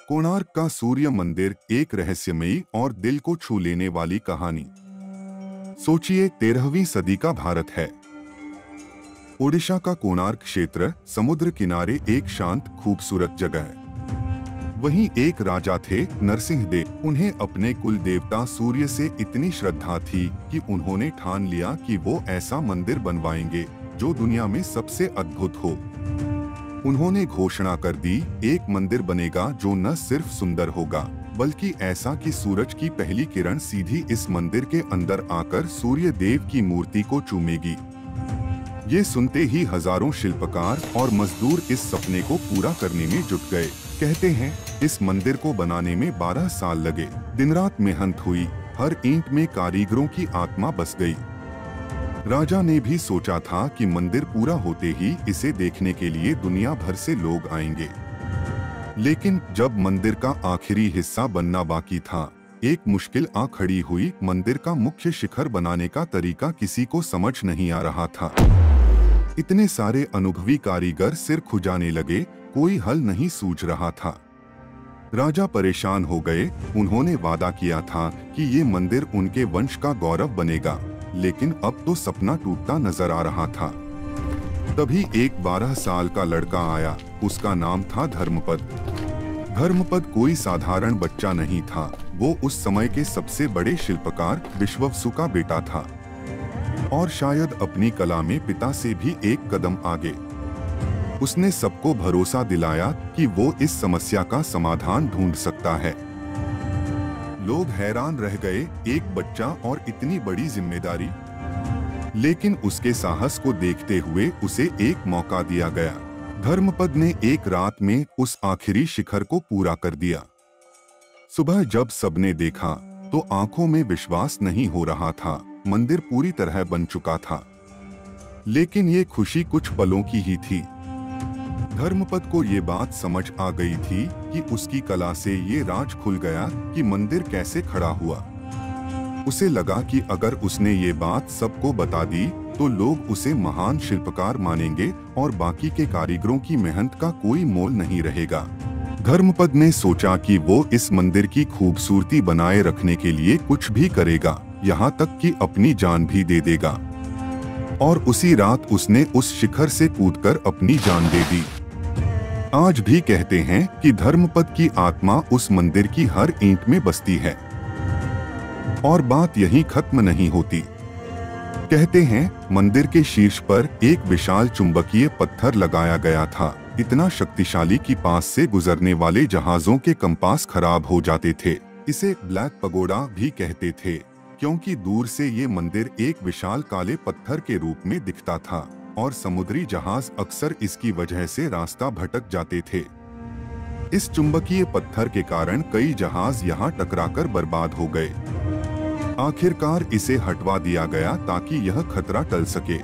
कोणार्क का सूर्य मंदिर एक रहस्यमयी और दिल को छू लेने वाली कहानी। सोचिए, 13वीं सदी का भारत है। ओडिशा का कोणार्क क्षेत्र समुद्र किनारे एक शांत खूबसूरत जगह है। वहीं एक राजा थे, नरसिंह देव। उन्हें अपने कुल देवता सूर्य से इतनी श्रद्धा थी कि उन्होंने ठान लिया कि वो ऐसा मंदिर बनवाएंगे जो दुनिया में सबसे अद्भुत हो। उन्होंने घोषणा कर दी, एक मंदिर बनेगा जो न सिर्फ सुंदर होगा बल्कि ऐसा कि सूरज की पहली किरण सीधी इस मंदिर के अंदर आकर सूर्य देव की मूर्ति को चूमेगी। ये सुनते ही हजारों शिल्पकार और मजदूर इस सपने को पूरा करने में जुट गए। कहते हैं, इस मंदिर को बनाने में 12 साल लगे। दिन रात मेहनत हुई, हर ईंट में कारीगरों की आत्मा बस गई। राजा ने भी सोचा था कि मंदिर पूरा होते ही इसे देखने के लिए दुनिया भर से लोग आएंगे। लेकिन जब मंदिर का आखिरी हिस्सा बनना बाकी था, एक मुश्किल आ खड़ी हुई। मंदिर का मुख्य शिखर बनाने का तरीका किसी को समझ नहीं आ रहा था। इतने सारे अनुभवी कारीगर सिर खुजाने लगे, कोई हल नहीं सूझ रहा था। राजा परेशान हो गए। उन्होंने वादा किया था कि ये मंदिर उनके वंश का गौरव बनेगा, लेकिन अब तो सपना टूटता नजर आ रहा था। तभी एक 12 साल का लड़का आया। उसका नाम था धर्मपद। धर्मपद कोई साधारण बच्चा नहीं था। वो उस समय के सबसे बड़े शिल्पकार विश्ववसु का बेटा था और शायद अपनी कला में पिता से भी एक कदम आगे। उसने सबको भरोसा दिलाया कि वो इस समस्या का समाधान ढूंढ सकता है। लोग हैरान रह गए, एक बच्चा और इतनी बड़ी जिम्मेदारी। लेकिन उसके साहस को देखते हुए उसे एक मौका दिया गया। धर्मपद ने एक रात में उस आखिरी शिखर को पूरा कर दिया। सुबह जब सबने देखा तो आंखों में विश्वास नहीं हो रहा था। मंदिर पूरी तरह बन चुका था। लेकिन ये खुशी कुछ पलों की ही थी। धर्मपद को ये बात समझ आ गई थी कि उसकी कला से ये राज खुल गया कि मंदिर कैसे खड़ा हुआ। उसे लगा कि अगर उसने ये बात सबको बता दी तो लोग उसे महान शिल्पकार मानेंगे और बाकी के कारीगरों की मेहनत का कोई मोल नहीं रहेगा। धर्मपद ने सोचा कि वो इस मंदिर की खूबसूरती बनाए रखने के लिए कुछ भी करेगा, यहाँ तक कि अपनी जान भी दे देगा। और उसी रात उसने उस शिखर से कूदकर अपनी जान दे दी। आज भी कहते हैं कि धर्मपद की आत्मा उस मंदिर की हर ईंट में बसती है। और बात यहीं खत्म नहीं होती। कहते हैं, मंदिर के शीर्ष पर एक विशाल चुंबकीय पत्थर लगाया गया था, इतना शक्तिशाली कि पास से गुजरने वाले जहाजों के कंपास खराब हो जाते थे। इसे ब्लैक पगोडा भी कहते थे, क्योंकि दूर से ये मंदिर एक विशाल काले पत्थर के रूप में दिखता था और समुद्री जहाज अक्सर इसकी वजह से रास्ता भटक जाते थे। इस चुंबकीय पत्थर के कारण कई जहाज यहाँ टकराकर बर्बाद हो गए। आखिरकार इसे हटवा दिया गया ताकि यह खतरा टल सके।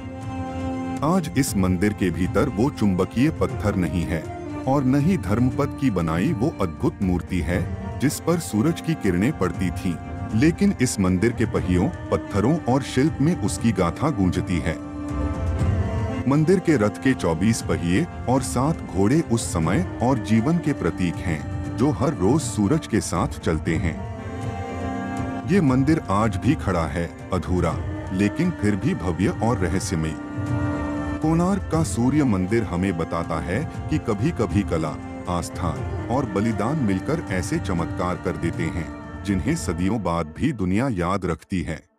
आज इस मंदिर के भीतर वो चुंबकीय पत्थर नहीं है और न ही धर्मपद की बनाई वो अद्भुत मूर्ति है जिस पर सूरज की किरणें पड़ती थीं। लेकिन इस मंदिर के पहियों, पत्थरों और शिल्प में उसकी गाथा गूंजती है। मंदिर के रथ के 24 पहिए और 7 घोड़े उस समय और जीवन के प्रतीक हैं, जो हर रोज सूरज के साथ चलते हैं। ये मंदिर आज भी खड़ा है, अधूरा लेकिन फिर भी भव्य और रहस्यमयी। कोणार्क का सूर्य मंदिर हमें बताता है कि कभी कभी कला, आस्था और बलिदान मिलकर ऐसे चमत्कार कर देते हैं जिन्हें सदियों बाद भी दुनिया याद रखती है।